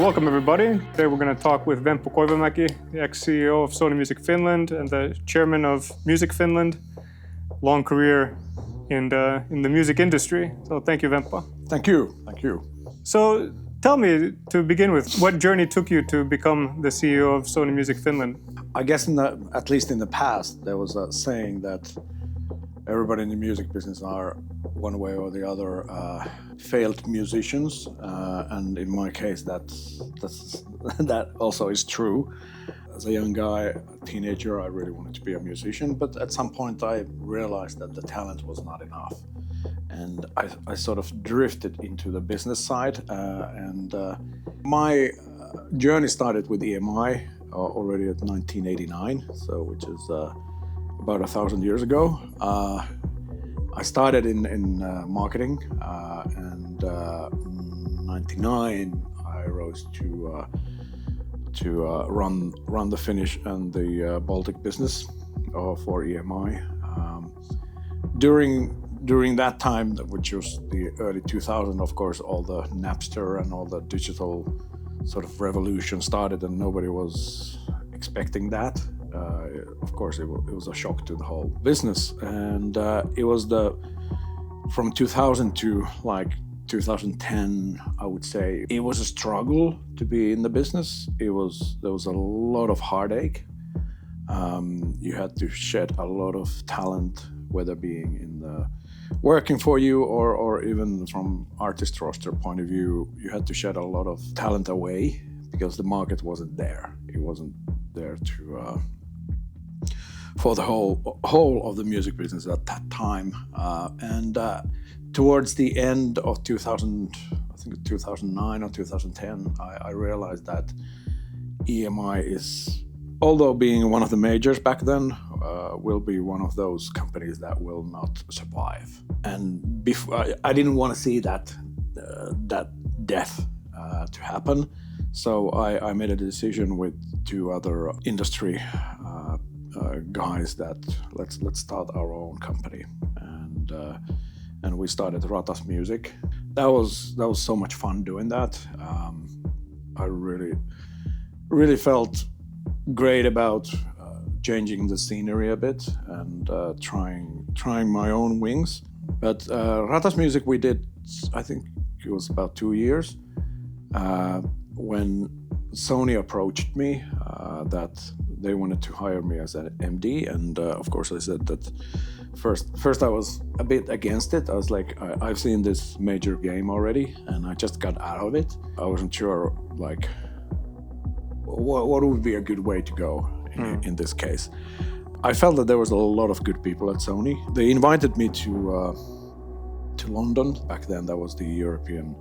welcome everybody. Today we're going to talk with Wemppa Koivumäki, the ex-CEO of Sony Music Finland and the chairman of Music Finland. Long career in the music industry. So thank you, Wemppa. Thank you. So tell me, to begin with, what journey took you to become the CEO of Sony Music Finland? I guess at least in the past, there was a saying that everybody in the music business are one way or the other failed musicians, and in my case, that also is true. As a young guy, a teenager, I really wanted to be a musician, but at some point I realized that the talent was not enough, and I sort of drifted into the business side, and my journey started with EMI already at 1989, so which is about 1,000 years ago. I started in marketing, and in '99 I rose to run the Finnish and the Baltic business for EMI. During that time, which was the early 2000s, of course, all the Napster and all the digital sort of revolution started, and nobody was expecting that. Of course, it was a shock to the whole business, and it was from 2000 to like 2010, I would say, it was a struggle to be in the business. There was a lot of heartache. You had to shed a lot of talent, whether being in the working for you or even from artist roster point of view. You had to shed a lot of talent away because the market wasn't there. It wasn't there to for the whole of the music business at that time. And towards the end of 2000, I think 2009 or 2010, I realized that EMI is, although being one of the majors back then, will be one of those companies that will not survive. And I didn't want to see that death to happen. So I made a decision with two other industry guys that let's start our own company, and we started Ratas Music. That was so much fun doing that. I really felt great about changing the scenery a bit and trying my own wings. But Ratas Music we did, I think it was about 2 years, when Sony approached me that they wanted to hire me as an MD, and of course I said that first I was a bit against it. I was like, I've seen this major game already and I just got out of it. I wasn't sure like what would be a good way to go in this case. I felt that there was a lot of good people at Sony. They invited me to London. Back then that was the European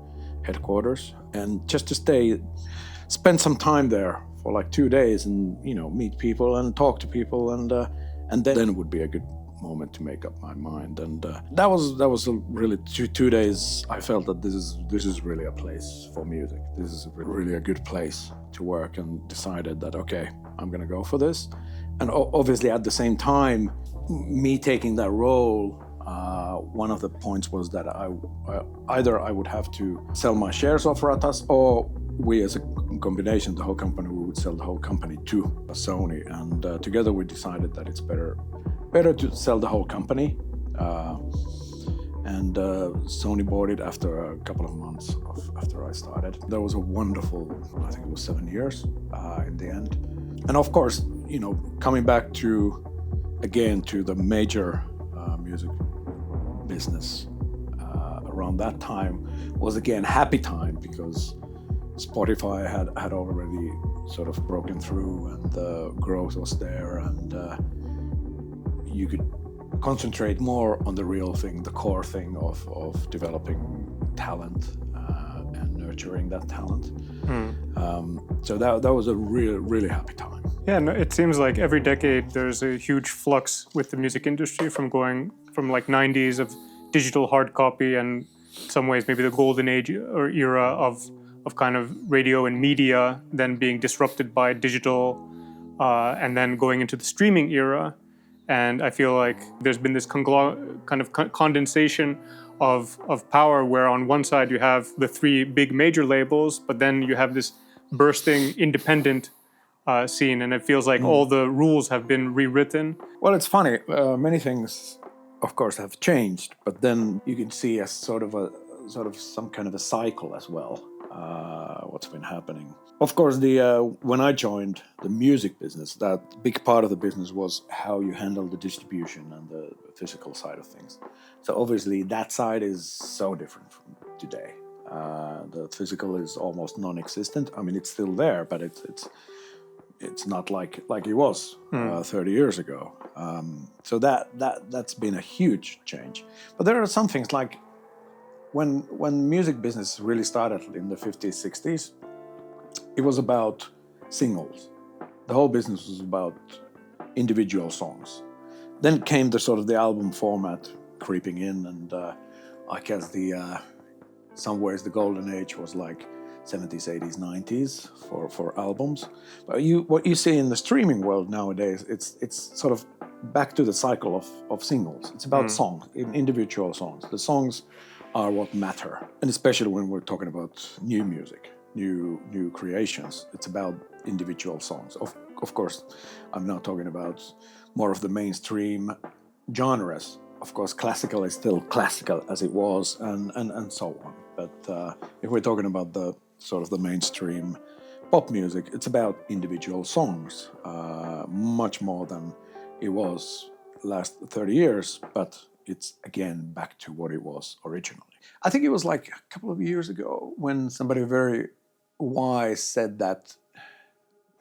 headquarters, and just to spend some time there for like 2 days and meet people and talk to people, and then it would be a good moment to make up my mind. And that was a really 2 days. I felt that this is really a place for music. This is really a good place to work, and decided that okay, I'm gonna go for this. And obviously at the same time, me taking that role, one of the points was that either I would have to sell my shares of Ratas, or we as a combination, the whole company, we would sell the whole company to Sony. And together we decided that it's better to sell the whole company. And Sony bought it after a couple of months after I started. That was a wonderful, I think it was 7 years in the end. And of course, coming back to the major music business around that time was again happy time, because Spotify had already sort of broken through and the growth was there, and you could concentrate more on the real thing, the core thing of developing talent and nurturing that talent. So that was a really happy time. Yeah, no, it seems like every decade there's a huge flux with the music industry, from going from like 90s of digital hard copy, and in some ways maybe the golden age or era of kind of radio and media, then being disrupted by digital, and then going into the streaming era. And I feel like there's been this kind of condensation of power, where on one side you have the three big major labels, but then you have this bursting independent scene, and it feels like all the rules have been rewritten. Well, it's funny. Many things, of course, have changed, but then you can see as sort of some kind of a cycle as well. What's been happening? Of course, when I joined the music business, that big part of the business was how you handle the distribution and the physical side of things. So obviously, that side is so different from today. The physical is almost non-existent. I mean, it's still there, but it's not like it was 30 years ago. So that's been a huge change. But there are some things like when music business really started in the 50s, 60s, it was about singles. The whole business was about individual songs. Then came the sort of the album format creeping in, and I guess some ways the golden age was like 70s, 80s, 90s for albums. But what you see in the streaming world nowadays, it's sort of back to the cycle of singles. It's about songs, individual songs. The songs are what matter, and especially when we're talking about new music, new creations. It's about individual songs. Of course, I'm now talking about more of the mainstream genres. Of course, classical is still classical as it was, and so on. But if we're talking about the sort of the mainstream pop music, it's about individual songs, much more than it was last 30 years, but it's again back to what it was originally. I think it was like a couple of years ago when somebody very wise said that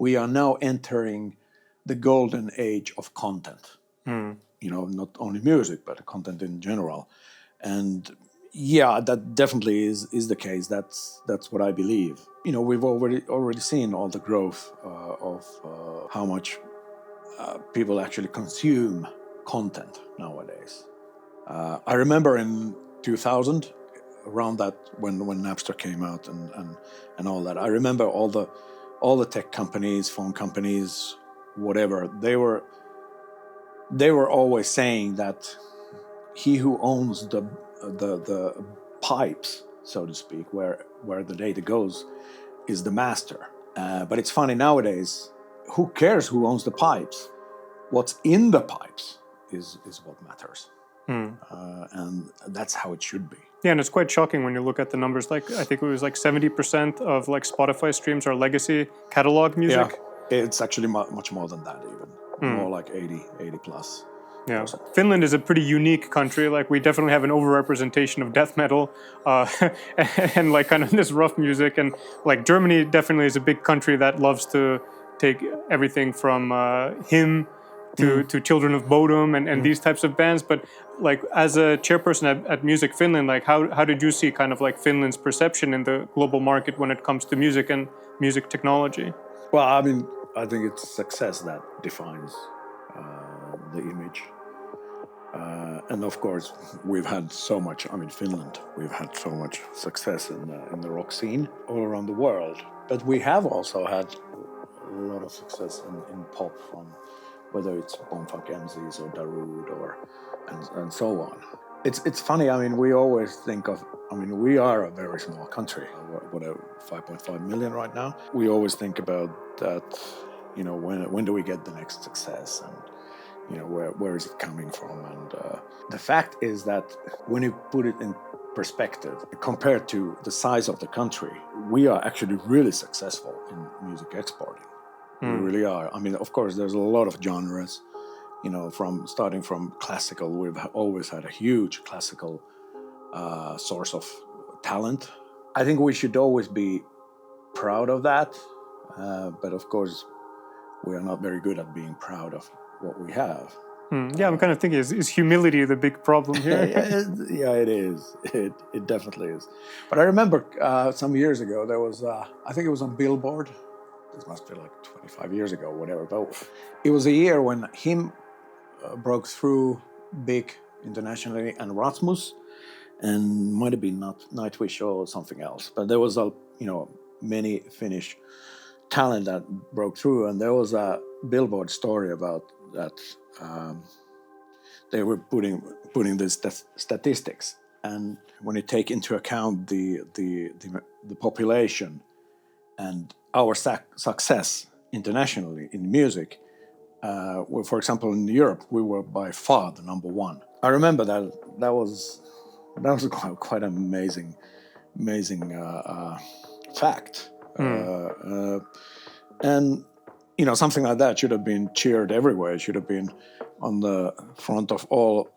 we are now entering the golden age of content. You know, not only music, but content in general. And yeah, that definitely is the case. That's what I believe. You know, we've already seen all the growth of how much people actually consume content nowadays. I remember in 2000, around that when Napster came out and all that. I remember all the tech companies, phone companies, whatever. They were always saying that he who owns the pipes, so to speak, where the data goes, is the master. But it's funny nowadays. Who cares who owns the pipes? What's in the pipes is what matters, and that's how it should be. Yeah, and it's quite shocking when you look at the numbers. Like, I think it was like 70% of like Spotify streams are legacy catalog music. Yeah, it's actually much more than that even. More like 80 plus. Yeah, Finland is a pretty unique country. Like, we definitely have an overrepresentation of death metal and like kind of this rough music. And like Germany definitely is a big country that loves to take everything from hymn to Children of Bodom and these types of bands. But like, as a chairperson at Music Finland, like how did you see kind of like Finland's perception in the global market when it comes to music and music technology? Well, I mean, I think it's success that defines the image. And of course, we've had so much, I mean, Finland, we've had so much success in the rock scene all around the world. But we have also had a lot of success in pop, from whether it's Bonfunk MCs or Darude and so on. It's funny, I mean, we always think of, I mean, we are a very small country, whatever, 5.5 million right now. We always think about that, you know, when do we get the next success, and you know, where is it coming from? And the fact is that when you put it in perspective, compared to the size of the country, we are actually really successful in music exporting. We really are. I mean, of course, there's a lot of genres, you know, starting from classical. We've always had a huge classical source of talent. I think we should always be proud of that. But of course, we are not very good at being proud of what we have. Yeah, I'm kind of thinking, is humility the big problem here? Yeah, it is. It definitely is. But I remember some years ago, there was, I think it was on Billboard. This must be like 25 years ago, whatever. But it was a year when him broke through big internationally, and Rasmus, and might have been not Nightwish or something else. But there was many Finnish talent that broke through, and there was a Billboard story about that. They were putting these statistics, and when you take into account the population and our success internationally in music, for example, in Europe, we were by far the number one. I remember that was quite an amazing fact. And something like that should have been cheered everywhere. It should have been on the front of all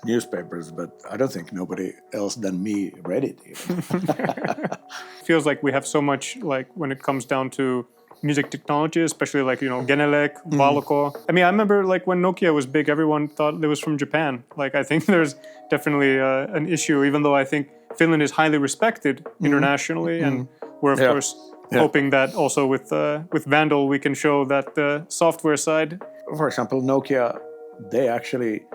newspapers, but I don't think nobody else than me read it even. Feels like we have so much, like when it comes down to music technology, especially like Genelec, Valoco. I mean, I remember like when Nokia was big, everyone thought it was from Japan. Like I think there's definitely an issue, even though I think Finland is highly respected internationally, and we're of course hoping that also with Vandall we can show that the software side. For example, Nokia, they actually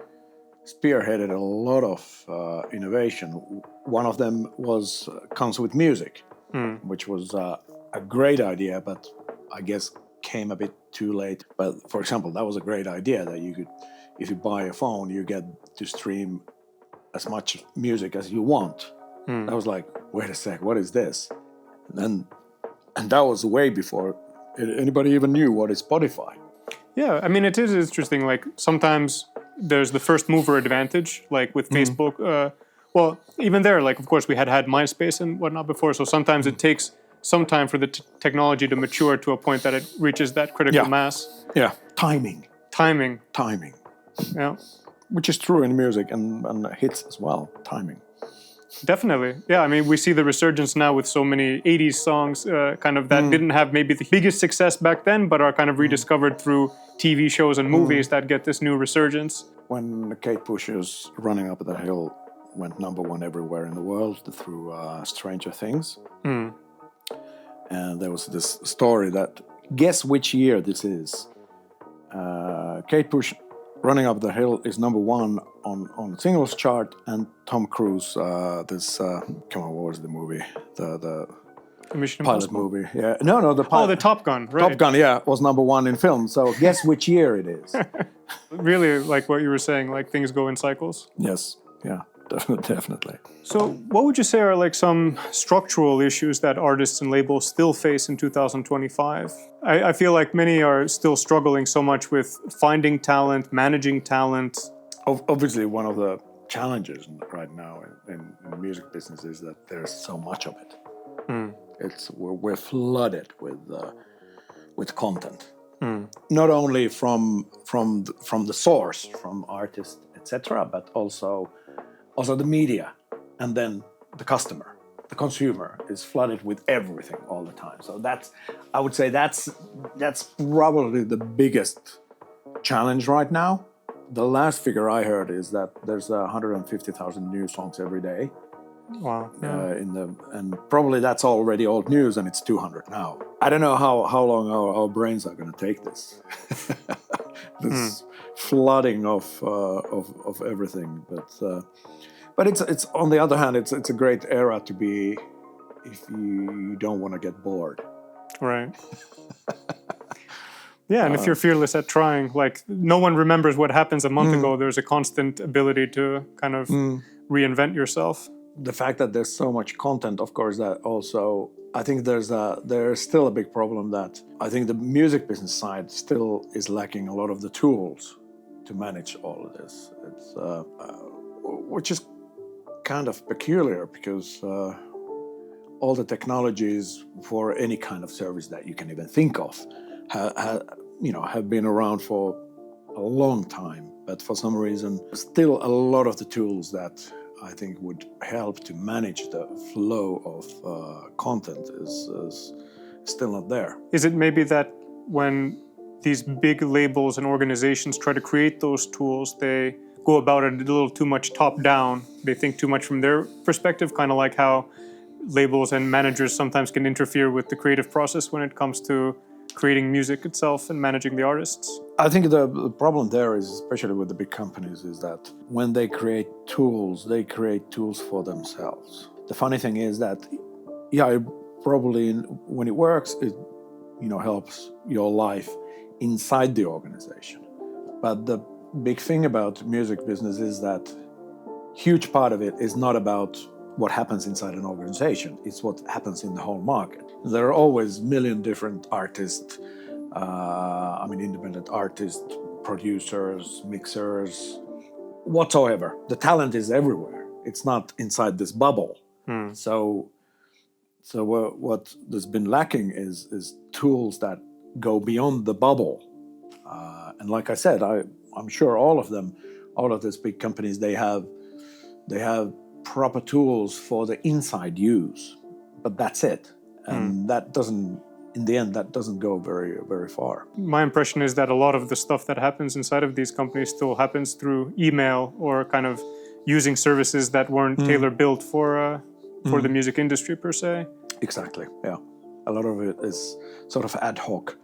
spearheaded a lot of innovation. One of them comes with music, which was a great idea, but I guess came a bit too late. But for example, that was a great idea that you could, if you buy a phone, you get to stream as much music as you want. I was like, wait a sec, what is this? And that was way before anybody even knew what is Spotify. Yeah, I mean, it is interesting. Like sometimes there's the first mover advantage, like with Facebook. Well, even there, like of course we had MySpace and whatnot before. So sometimes it takes some time for the technology to mature to a point that it reaches that critical mass. Yeah, timing. Yeah, which is true in music and hits as well. Timing. Definitely. Yeah, I mean, we see the resurgence now with so many 80s songs kind of that didn't have maybe the biggest success back then, but are kind of rediscovered through TV shows and movies that get this new resurgence. When Kate Bush's Running Up the Hill went number one everywhere in the world through Stranger Things. And there was this story that, guess which year this is. Kate Bush Running Up the Hill is number one on the singles chart, and Tom Cruise, what was the movie? The Mission pilot Impossible movie. Yeah, no, the pilot. Oh, the Top Gun, right? Top Gun, yeah, was number one in film. So guess which year it is? Really, like what you were saying, like things go in cycles. Yes, yeah, definitely. So, what would you say are like some structural issues that artists and labels still face in 2025? I feel like many are still struggling so much with finding talent, managing talent. Obviously, one of the challenges right now in the music business is that there's so much of it. We're flooded with content, not only from the source, from artists, etc., but also the media, and then the customer, the consumer is flooded with everything all the time. So I would say that's probably the biggest challenge right now. The last figure I heard is that there's 150,000 new songs every day. Wow. And probably that's already old news, and it's 200 now. I don't know how long our brains are going to take this. This flooding of everything, but it's on the other hand, it's a great era to be if you don't want to get bored. Right. Yeah, and if you're fearless at trying, like no one remembers what happens a month ago, there's a constant ability to kind of reinvent yourself. The fact that there's so much content, of course, that also, I think there's still a big problem that I think the music business side still is lacking a lot of the tools to manage all of this. It's which is kind of peculiar because all the technologies for any kind of service that you can even think of have been around for a long time, but for some reason, still a lot of the tools that I think would help to manage the flow of content is still not there. Is it maybe that when these big labels and organizations try to create those tools, they go about it a little too much top-down? They think too much from their perspective, kind of like how labels and managers sometimes can interfere with the creative process when it comes to creating music itself and managing the artists? I think the problem there is, especially with the big companies, is that when they create tools, they create tools for themselves. The funny thing is that, it probably when it works, it helps your life inside the organization. But the big thing about music business is that huge part of it is not about what happens inside an organization. It's what happens in the whole market. There are always million different artists, independent artists, producers, mixers, whatsoever. The talent is everywhere. It's not inside this bubble. So what has been lacking is tools that go beyond the bubble. And like I said, I'm sure all of these big companies, they have proper tools for the inside use, but that's it. And that doesn't, in the end, that doesn't go very, very far. My impression is that a lot of the stuff that happens inside of these companies still happens through email or kind of using services that weren't tailor-built for the music industry per se. Exactly, yeah. A lot of it is sort of ad hoc.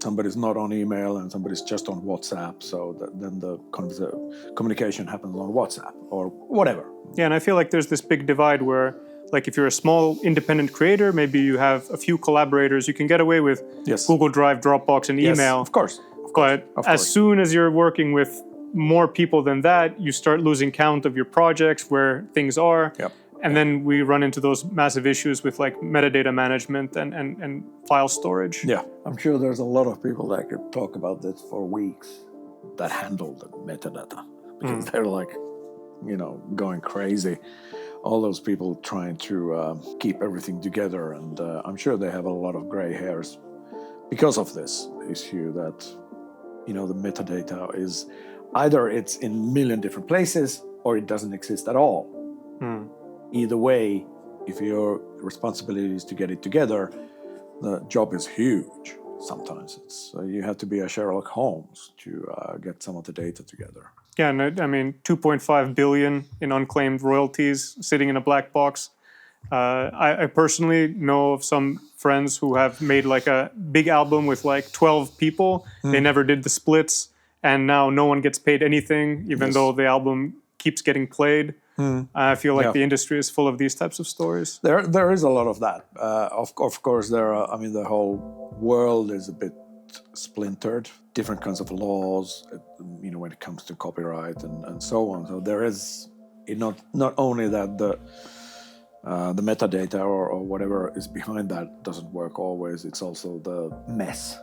Somebody's not on email and somebody's just on WhatsApp, so then the communication happens on WhatsApp or whatever. Yeah, and I feel like there's this big divide where, like, if you're a small independent creator, maybe you have a few collaborators, you can get away with Google Drive, Dropbox, and email. Yes, of course. But as soon as you're working with more people than that, you start losing count of your projects, where things are. Yep. And then we run into those massive issues with like metadata management and file storage. Yeah, I'm sure there's a lot of people that could talk about this for weeks that handle the metadata, because they're like, going crazy. All those people trying to keep everything together, and I'm sure they have a lot of gray hairs because of this issue that, the metadata is either it's in a million different places or it doesn't exist at all. Either way, if your responsibility is to get it together, the job is huge. Sometimes you have to be a Sherlock Holmes to get some of the data together. Yeah, and I mean, 2.5 billion in unclaimed royalties sitting in a black box. I personally know of some friends who have made like a big album with like 12 people. They never did the splits, and now no one gets paid anything, even though the album keeps getting played. I feel like the industry is full of these types of stories. There is a lot of that. Of course, there are. I mean, the whole world is a bit splintered. Different kinds of laws, when it comes to copyright and so on. So there is not only that the metadata or whatever is behind that doesn't work always. It's also the mess,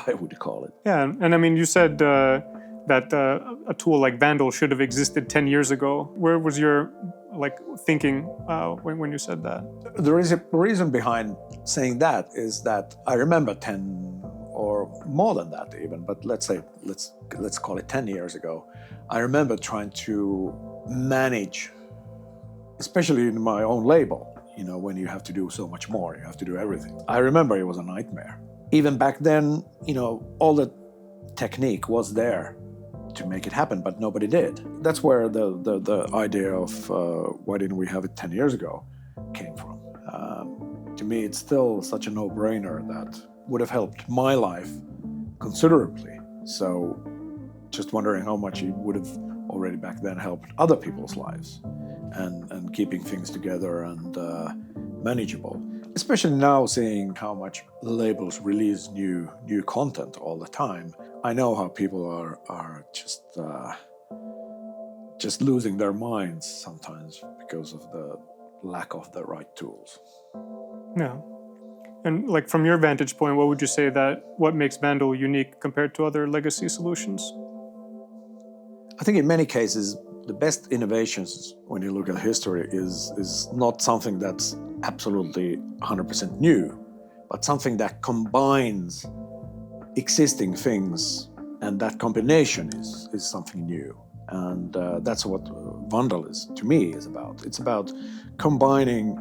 I would call it. Yeah, and I mean, you said that a tool like Vandall should have existed 10 years ago. Where was your thinking when you said that? The reason behind saying that is that I remember 10 or more than that even, but let's call it 10 years ago. I remember trying to manage, especially in my own label, when you have to do so much more, you have to do everything. I remember it was a nightmare. Even back then, all the technique was there to make it happen, but nobody did. That's where the idea of why didn't we have it 10 years ago came from. To me, it's still such a no-brainer that would have helped my life considerably. So just wondering how much it would have already back then helped other people's lives and keeping things together and manageable. Especially now, seeing how much labels release new content all the time, I know how people are just losing their minds sometimes because of the lack of the right tools. Yeah, and from your vantage point, what would you say what makes Vandall unique compared to other legacy solutions? I think in many cases, the best innovations, when you look at history, is not something that's absolutely 100% new, but something that combines existing things, and that combination is something new. And that's what Vandall to me is about. It's about combining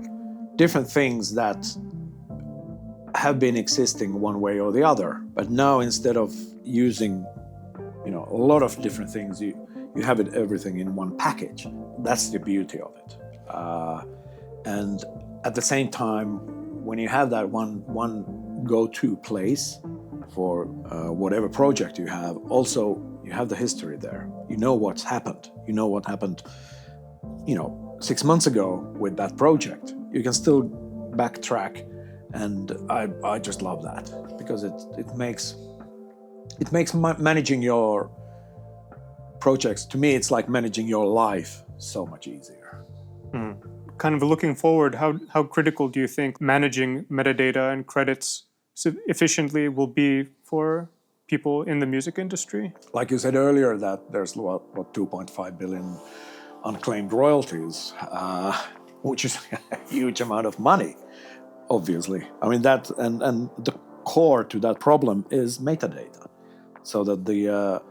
different things that have been existing one way or the other, but now instead of using a lot of different things, you have everything in one package. That's the beauty of it. And at the same time, when you have that one go-to place for whatever project you have, also you have the history there. You know what's happened. You know what happened 6 months ago with that project. You can still backtrack, and I just love that because it makes managing your projects, to me, it's like managing your life so much easier. Kind of looking forward, how critical do you think managing metadata and credits efficiently will be for people in the music industry? Like you said earlier, that there's what 2.5 billion unclaimed royalties, which is a huge amount of money, obviously. I mean, that and the core to that problem is metadata, so that the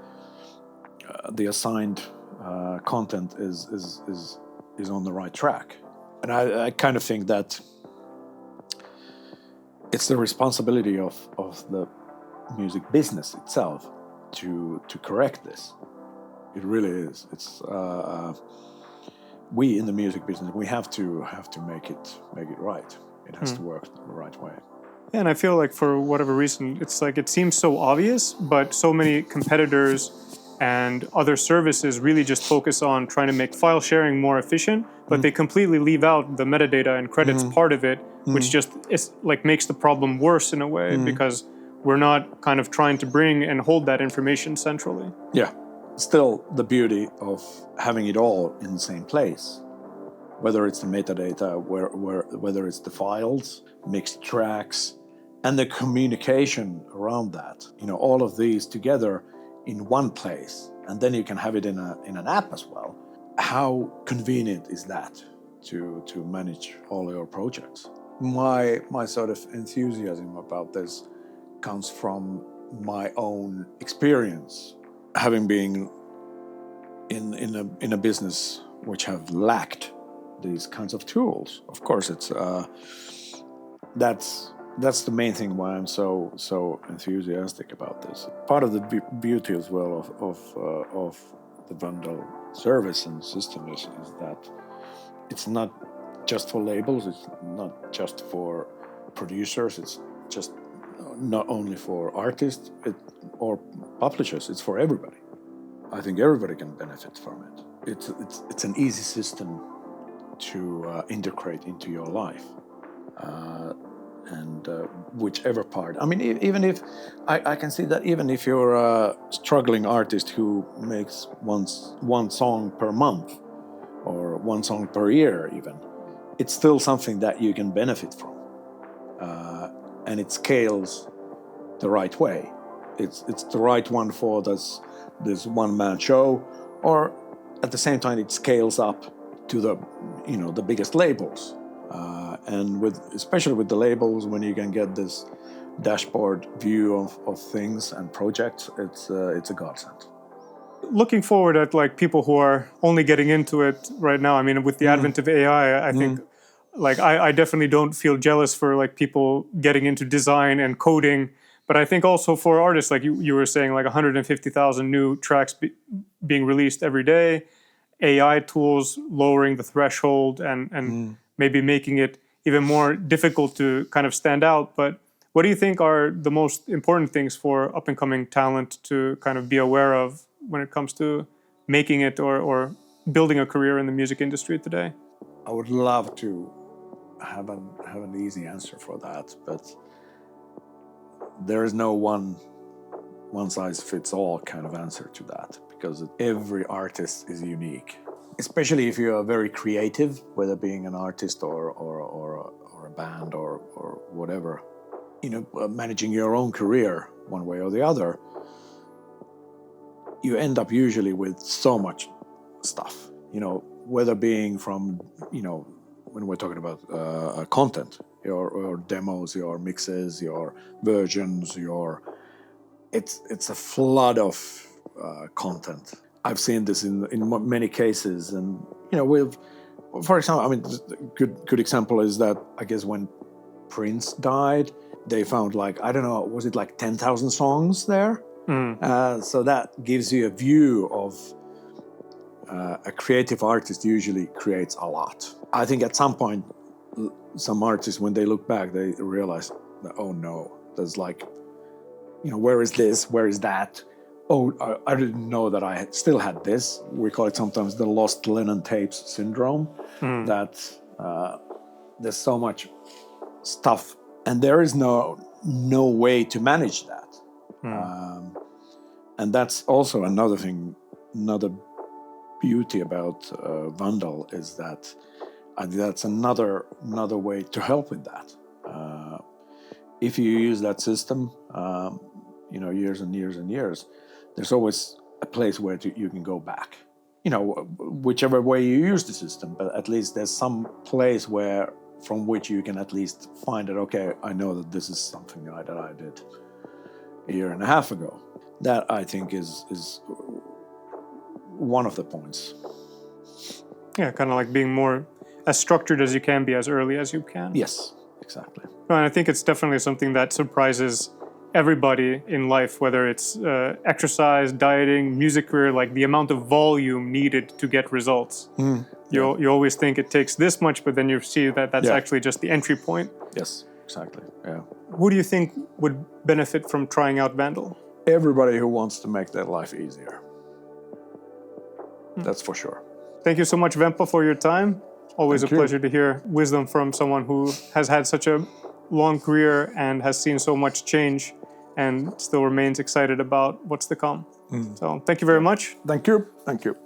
assigned content is on the right track. And I kind of think that it's the responsibility of the music business itself to correct this. It really is. It's we in the music business, we have to make it right. It has to work the right way. Yeah, and I feel like for whatever reason, it's like it seems so obvious, but so many competitors and other services really just focus on trying to make file sharing more efficient, but they completely leave out the metadata and credits part of it, which just is like makes the problem worse in a way because we're not kind of trying to bring and hold that information centrally. Yeah. Still, the beauty of having it all in the same place, whether it's the metadata, whether it's the files, mixed tracks, and the communication around that, all of these together in one place, and then you can have it in an app as well. How convenient is that to manage all your projects? My sort of enthusiasm about this comes from my own experience, having been in a business which have lacked these kinds of tools. Of course, it's that's the main thing why I'm so enthusiastic about this. Part of the beauty as well of the Vandall service and system is that it's not just for labels, it's not just for producers, it's just not only for artists or publishers, it's for everybody. I think everybody can benefit from it. It's an easy system to integrate into your life. And whichever part. I mean, even if I can see that even if you're a struggling artist who makes one song per month or one song per year, even, it's still something that you can benefit from, and it scales the right way. It's the right one for this one-man show, or at the same time it scales up to the biggest labels. And especially with the labels, when you can get this dashboard view of things and projects, it's a godsend. Looking forward at like people who are only getting into it right now, I mean, with the advent of AI, I think like I definitely don't feel jealous for like people getting into design and coding, but I think also for artists, like you were saying, like 150,000 new tracks being released every day, AI tools lowering the threshold and maybe making it even more difficult to kind of stand out. But what do you think are the most important things for up-and-coming talent to kind of be aware of when it comes to making it or building a career in the music industry today? I would love to have an easy answer for that, but there is no one-size-fits-all kind of answer to that, because every artist is unique. Especially if you are very creative, whether being an artist or a band or whatever, managing your own career one way or the other, you end up usually with so much stuff. Whether being from when we're talking about content, your demos, your mixes, your versions, it's a flood of content. I've seen this in many cases, and for example, I mean, good example is that I guess when Prince died, they found like, I don't know, was it like 10,000 songs there? So that gives you a view of a creative artist usually creates a lot. I think at some point, some artists, when they look back, they realize that, oh no, there's like, where is this? Where is that? Oh, I didn't know that I still had this. We call it sometimes the lost Lennon tapes syndrome, that there's so much stuff and there is no way to manage that. And that's also another thing, another beauty about Vandall is that I think that's another way to help with that. If you use that system, years and years and years, there's always a place where you can go back. Whichever way you use the system, but at least there's some place from which you can at least find it. Okay, I know that this is something that I did a year and a half ago. That I think is one of the points. Yeah, kind of like being more as structured as you can be as early as you can. Yes, exactly. And I think it's definitely something that surprises everybody in life, whether it's exercise, dieting, music career, like the amount of volume needed to get results. You always think it takes this much, but then you see that that's actually just the entry point. Yes, exactly. Yeah. Who do you think would benefit from trying out Vandall? Everybody who wants to make their life easier. That's for sure. Thank you so much, Wemppa, for your time. Always a pleasure to hear wisdom from someone who has had such a long career and has seen so much change and still remains excited about what's to come. So thank you very much. Thank you. Thank you.